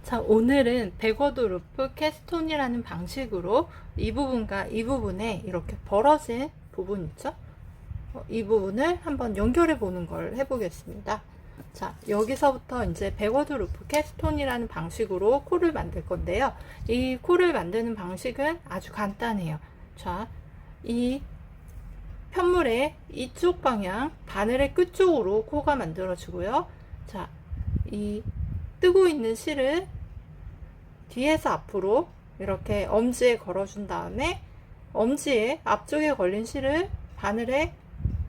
자, 오늘은 백워드 루프 캐스톤이라는 방식으로 이 부분과 이 부분에 이렇게 벌어진 부분 있죠? 이 부분을 한번 연결해 보는 걸 해보겠습니다. 자, 여기서부터 이제 백워드 루프 캐스톤이라는 방식으로 코를 만들 건데요. 이 코를 만드는 방식은 아주 간단해요. 자, 이 편물의 이쪽 방향, 바늘의 끝쪽으로 코가 만들어지고요. 자, 이 뜨고 있는 실을 뒤에서 앞으로 이렇게 엄지에 걸어준 다음에 엄지의 앞쪽에 걸린 실을 바늘에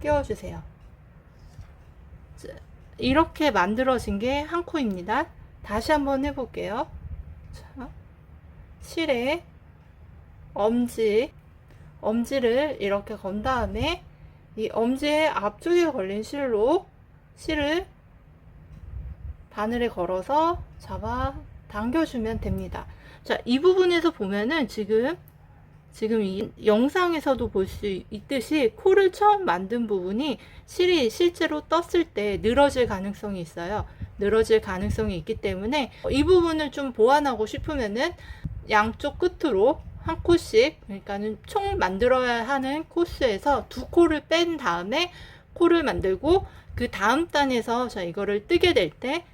끼워주세요. 이렇게 만들어진 게 한 코입니다. 다시 한번 해볼게요. 자, 실에 엄지를 이렇게 건 다음에 이 엄지의 앞쪽에 걸린 실로 실을 바늘에 걸어서 잡아 당겨주면 됩니다. 자, 이 부분에서 보면은 지금 이 영상에서도 볼 수 있듯이 코를 처음 만든 부분이 실이 실제로 떴을 때 늘어질 가능성이 있어요. 늘어질 가능성이 있기 때문에 이 부분을 좀 보완하고 싶으면은 양쪽 끝으로 한 코씩, 그러니까는 총 만들어야 하는 코스에서 두 코를 뺀 다음에 코를 만들고, 그 다음 단에서 자, 이거를 뜨게 될 때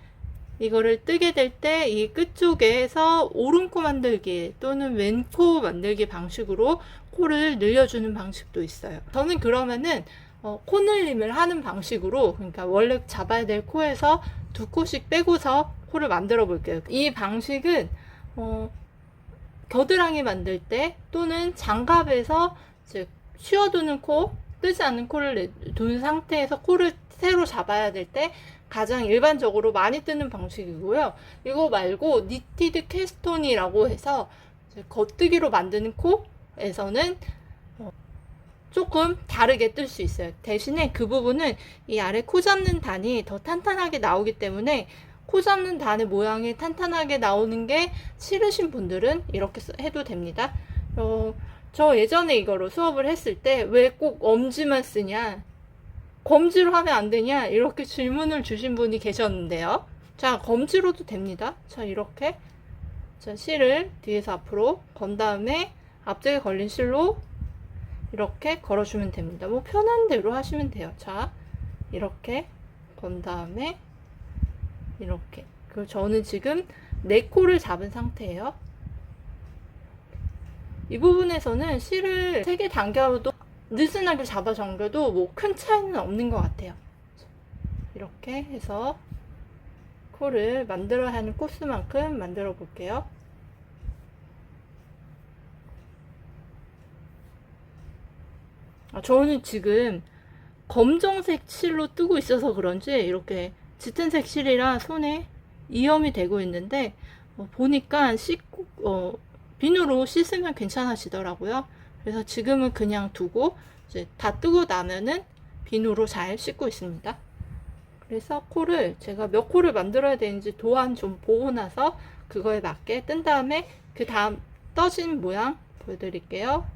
이 끝쪽에서 오른코 만들기 또는 왼코 만들기 방식으로 코를 늘려주는 방식도 있어요. 저는 그러면은 코 늘림을 하는 방식으로, 그러니까 원래 잡아야 될 코에서 두 코씩 빼고서 코를 만들어 볼게요. 이 방식은 겨드랑이 만들 때 또는 장갑에서 즉 쉬어두는 코, 뜨지 않는 코를 둔 상태에서 코를 새로 잡아야 될 때 가장 일반적으로 많이 뜨는 방식이고요. 이거 말고 니티드 캐스톤이라고 해서 겉뜨기로 만드는 코에서는 조금 다르게 뜰 수 있어요. 대신에 그 부분은 이 아래 코 잡는 단이 더 탄탄하게 나오기 때문에 코 잡는 단의 모양이 탄탄하게 나오는 게 싫으신 분들은 이렇게 해도 됩니다. 저 예전에 이거로 수업을 했을 때 왜 꼭 엄지만 쓰냐, 검지로 하면 안 되냐, 이렇게 질문을 주신 분이 계셨는데요. 자, 검지로도 됩니다. 자, 이렇게 자, 실을 뒤에서 앞으로 건 다음에 앞쪽에 걸린 실로 이렇게 걸어주면 됩니다. 뭐 편한 대로 하시면 돼요. 자, 이렇게 건 다음에 이렇게. 그리고 저는 지금 네 코를 잡은 상태예요. 이 부분에서는 실을 3개 당겨도 느슨하게 잡아 당겨도 뭐 큰 차이는 없는 것 같아요. 이렇게 해서 코를 만들어야 하는 코스만큼 만들어 볼게요. 저는 지금 검정색 실로 뜨고 있어서 그런지 이렇게 짙은색 실이라 손에 이염이 되고 있는데 보니까 비누로 씻으면 괜찮아지더라고요. 그래서 지금은 그냥 두고 이제 다 뜨고 나면은 비누로 잘 씻고 있습니다. 그래서 코를 제가 몇 코를 만들어야 되는지 도안 좀 보고 나서 그거에 맞게 뜬 다음에 그 다음 떠진 모양 보여드릴게요.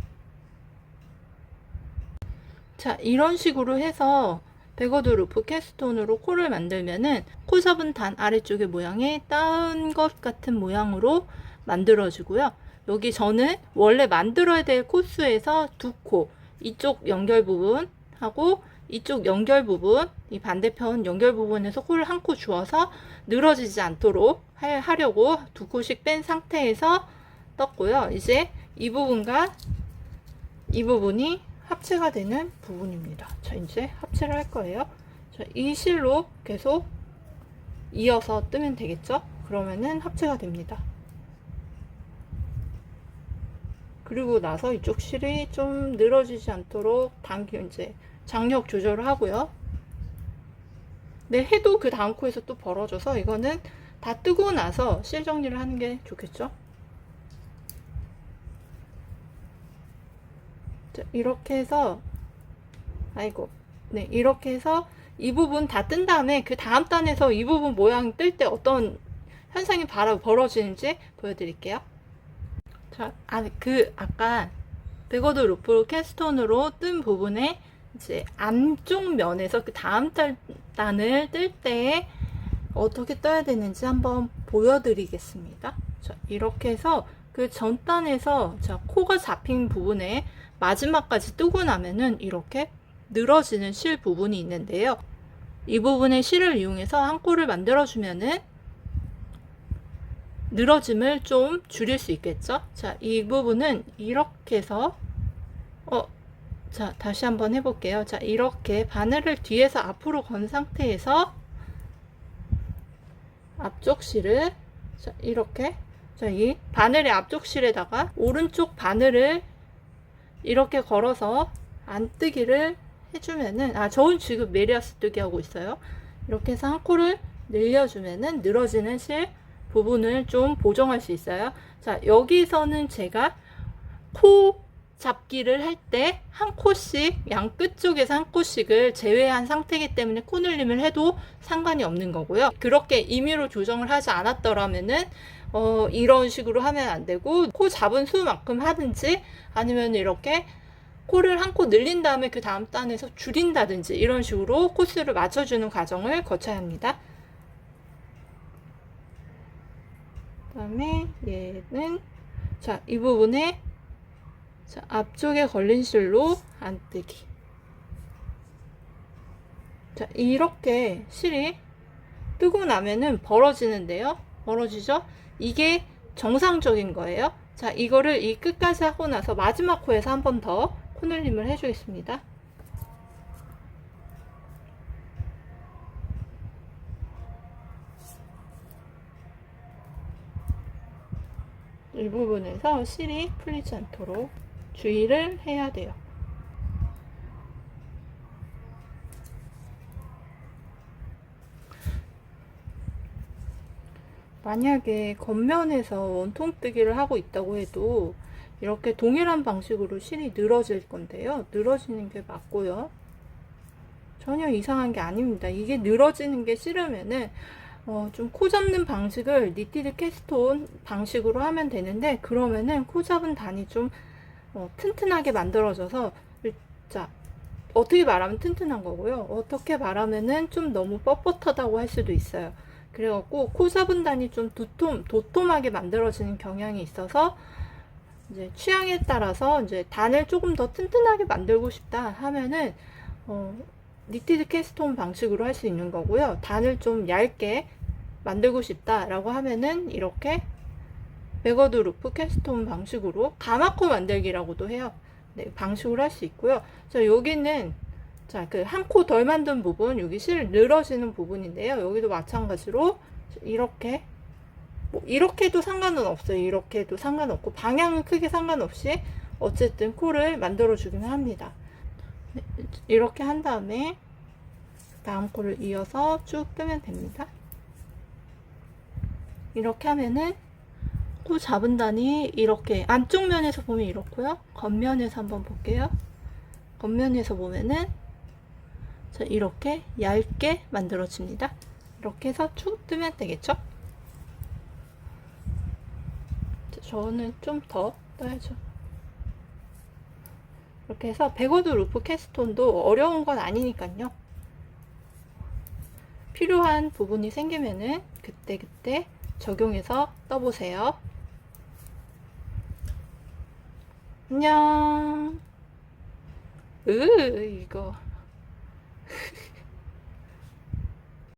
자, 이런 식으로 해서 백워드 루프 캐스톤으로 코를 만들면은 코 잡은 단 아래쪽의 모양이 따은 것 같은 모양으로 만들어지고요. 여기 저는 원래 만들어야 될 코스에서 두 코, 이쪽 연결 부분하고 이쪽 연결 부분, 이 반대편 연결 부분에서 코를 한 코 주어서 늘어지지 않도록 하려고 두 코씩 뺀 상태에서 떴고요. 이제 이 부분과 이 부분이 합체가 되는 부분입니다. 자, 이제 합체를 할 거예요. 자, 이 실로 계속 이어서 뜨면 되겠죠? 그러면은 합체가 됩니다. 그리고 나서 이쪽 실이 좀 늘어지지 않도록 이제 장력 조절을 하고요. 네, 해도 그 다음 코에서 또 벌어져서 이거는 다 뜨고 나서 실 정리를 하는 게 좋겠죠? 자, 이렇게 해서 이렇게 해서 이 부분 다 뜬 다음에 그 다음 단에서 이 부분 모양이 뜰 때 어떤 현상이 바로 벌어지는지 보여드릴게요. 자, 아까 백워드 루프 캐스톤으로 뜬 부분에 이제 안쪽 면에서 그 다음 단을 뜰 때 어떻게 떠야 되는지 한번 보여드리겠습니다. 자, 이렇게 해서 그 전단에서 자, 코가 잡힌 부분에 마지막까지 뜨고 나면은 이렇게 늘어지는 실 부분이 있는데요. 이 부분의 실을 이용해서 한 코를 만들어주면은 늘어짐을 좀 줄일 수 있겠죠. 자, 이 부분은 이렇게 해서 자, 다시 한번 해볼게요. 자, 이렇게 바늘을 뒤에서 앞으로 건 상태에서 앞쪽 실을 자, 이렇게 자, 이 바늘의 앞쪽 실에다가 오른쪽 바늘을 이렇게 걸어서 안뜨기를 해주면은 저는 지금 메리아스 뜨기 하고 있어요. 이렇게 해서 한 코를 늘려주면은 늘어지는 실 부분을 좀 보정할 수 있어요. 자, 여기서는 제가 코 잡기를 할 때 한 코씩 양 끝쪽에서 한 코씩을 제외한 상태이기 때문에 코늘림을 해도 상관이 없는 거고요. 그렇게 임의로 조정을 하지 않았더라면은 이런 식으로 하면 안 되고 코 잡은 수만큼 하든지 아니면 이렇게 코를 한 코 늘린 다음에 그 다음 단에서 줄인다든지 이런 식으로 코스를 맞춰주는 과정을 거쳐야 합니다. 그 다음에 얘는 자, 이 부분에 자, 앞쪽에 걸린 실로 안뜨기. 자, 이렇게 실이 뜨고 나면은 벌어지는데요. 벌어지죠? 이게 정상적인 거예요. 자, 이거를 이 끝까지 하고 나서 마지막 코에서 한 번 더 코늘림을 해주겠습니다. 이 부분에서 실이 풀리지 않도록 주의를 해야 돼요. 만약에 겉면에서 원통뜨기를 하고 있다고 해도 이렇게 동일한 방식으로 실이 늘어질 건데요. 늘어지는 게 맞고요. 전혀 이상한 게 아닙니다. 이게 늘어지는 게 싫으면은 좀 코 잡는 방식을 니티드 캐스톤 방식으로 하면 되는데 그러면은 코 잡은 단이 좀 튼튼하게 만들어져서 자, 어떻게 말하면 튼튼한 거고요. 어떻게 말하면은 좀 너무 뻣뻣하다고 할 수도 있어요. 그래갖고 코 잡은 단이 좀 도톰하게 만들어지는 경향이 있어서 이제 취향에 따라서 이제 단을 조금 더 튼튼하게 만들고 싶다 하면은 니티드 캐스톤 방식으로 할 수 있는 거고요. 단을 좀 얇게 만들고 싶다라고 하면은 이렇게 베거드 루프 캐스톤 방식으로 가마코 만들기라고도 해요. 네, 방식으로 할 수 있고요. 자, 여기는 자, 그 한 코 덜 만든 부분, 여기 실 늘어지는 부분인데요. 여기도 마찬가지로 이렇게 이렇게 해도 상관은 없어요. 이렇게 해도 상관없고 방향은 크게 상관없이 어쨌든 코를 만들어 주기는 합니다. 네, 이렇게 한 다음에 다음 코를 이어서 쭉 뜨면 됩니다. 이렇게 하면은 코 잡은 단이 이렇게 안쪽 면에서 보면 이렇고요. 겉면에서 한번 볼게요. 겉면에서 보면은 자, 이렇게 얇게 만들어집니다. 이렇게 해서 쭉 뜨면 되겠죠? 저는 좀 더 떠야죠. 이렇게 해서 베거드 루프 캐스톤도 어려운 건 아니니까요. 필요한 부분이 생기면은 그때그때 적용해서 떠보세요. 안녕. 이거